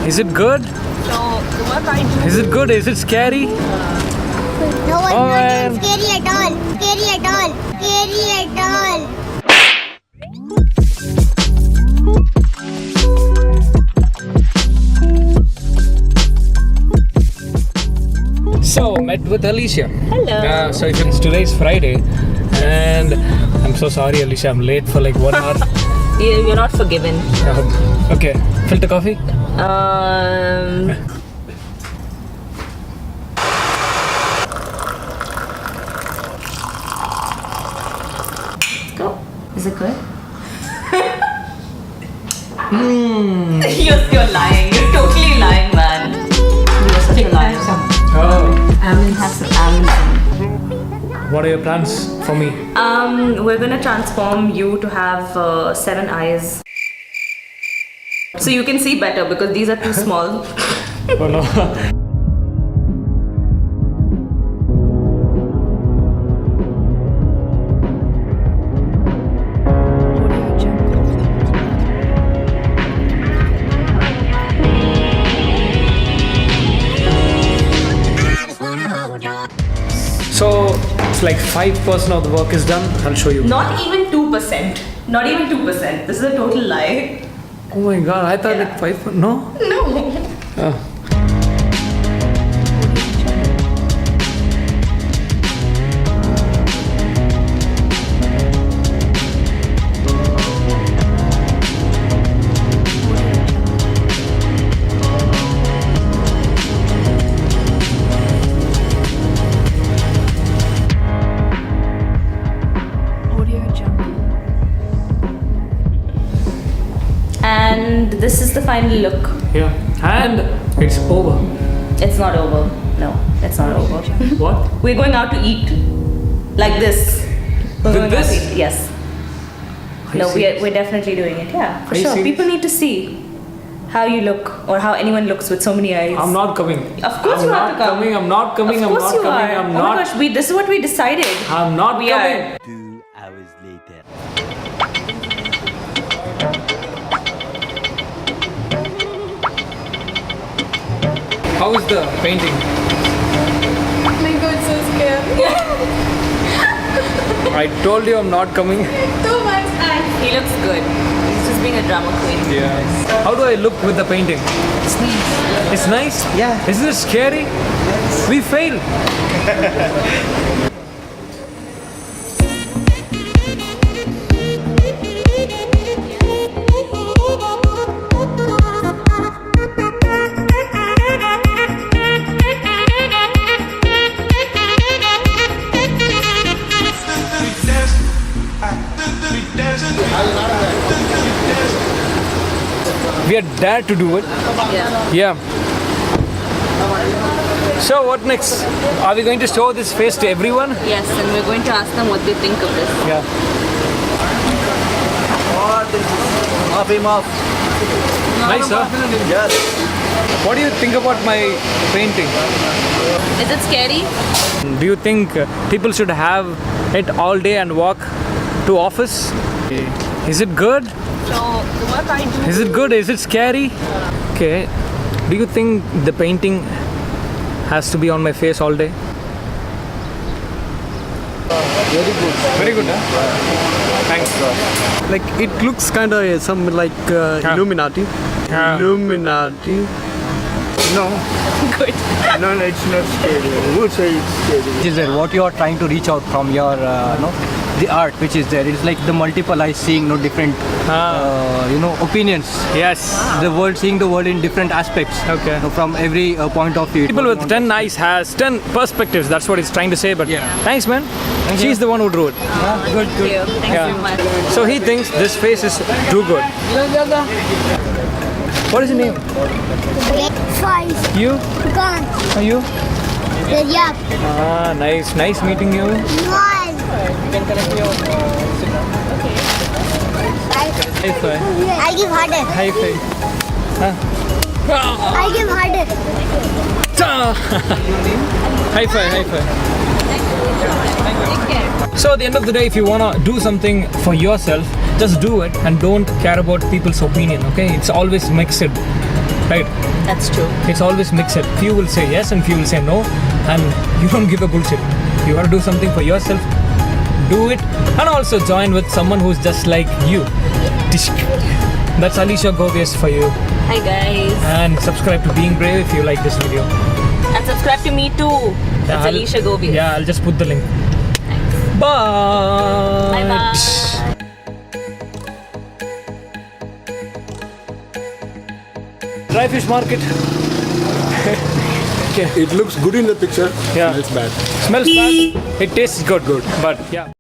Is it good? So what I do? Is it good? Is it scary? No, it's Oh, not man. scary at all. Scary at all. Scary at all. So, met with Alicia. Hello. So today's Friday, and I'm so sorry, Alicia. I'm late for like 1 hour. You're not forgiven. Okay, filter coffee. Go. Is it good? You're lying. You're totally lying, man. You're such a liar. Oh, Have some almonds. what are your plans for me? We're gonna transform you to have 7 eyes. So you can see better because these are too small. Oh no. So it's like 5% of the work is done. I'll show you. Not even 2%. Not even 2%. This is a total lie. Oh my god, I thought like 5%. No? No. Oh. And this is the final look. Yeah. And it's over. It's not over. No, it's not over. What? We're going out to eat. Like this. We're With going out this? to eat. Yes. I No, see. we're definitely doing it. Yeah, for Are you sure. serious? People need to see how you look or how anyone looks with so many eyes. I'm not coming. Of course I'm you not have to come. coming. I'm not coming. Of I'm course not you coming. are. I'm Oh not. my gosh, this is what we decided. I'm not We coming. are. 2 hours later. How is the painting? Oh my god, so scary. I told you I'm not coming. Too much eyes. He looks good. He's just being a drama queen. Yeah. How do I look with the painting? It's nice. It's nice? Yeah. Isn't it scary? We failed. We are dared to do it. Yeah. Yeah. So what next? Are we going to show this face to everyone? Yes, and we're going to ask them what they think of this. Yeah. Off him off. Nice, huh? Yes. What do you think about my painting? Is it scary? Do you think people should have it all day and walk to office? Is it good? So what I do? Is it good? Is it scary? Okay. Do you think the painting has to be on my face all day? Very good. Very good, huh? Thanks. Like it looks kind of some like Illuminati. Yeah. Illuminati. No. Good. No, it's not scary. Who say it's scary? Which is there, what you are trying to reach out from your the art which is there. It's like the multiple eyes seeing different opinions, Yes. the world, seeing the world in different aspects. Okay. From every point of view. People with 10 eyes has 10 perspectives. That's what he's trying to say. But Yeah. thanks, man. Thank She's you. the one who drew it. Good, Thank good. you. Thanks Yeah. so much. So he thinks this face is too good. What is your name? Five. You? Gone. Are you? Yeah. Ah, nice. Nice meeting you. One. High five. I give harder. High five. I give harder. High five. High five. So at the end of the day, if you want to do something for yourself, just do it and don't care about people's opinion, okay? It's always mixed. right? That's true. It's always mixed. Few will say yes and few will say no, and you don't give a bullshit. You want to do something for yourself, do it, and also join with someone who's just like you. That's Alicia Goveas for you. Hi guys. And subscribe to Being Brave if you like this video. And subscribe to me too. That's Alicia Goveas. Yeah, I'll just put the link. Bye. Bye bye. Dry fish market. It looks good in the picture. Yeah. Smells bad. Smells bad. It tastes good. But yeah.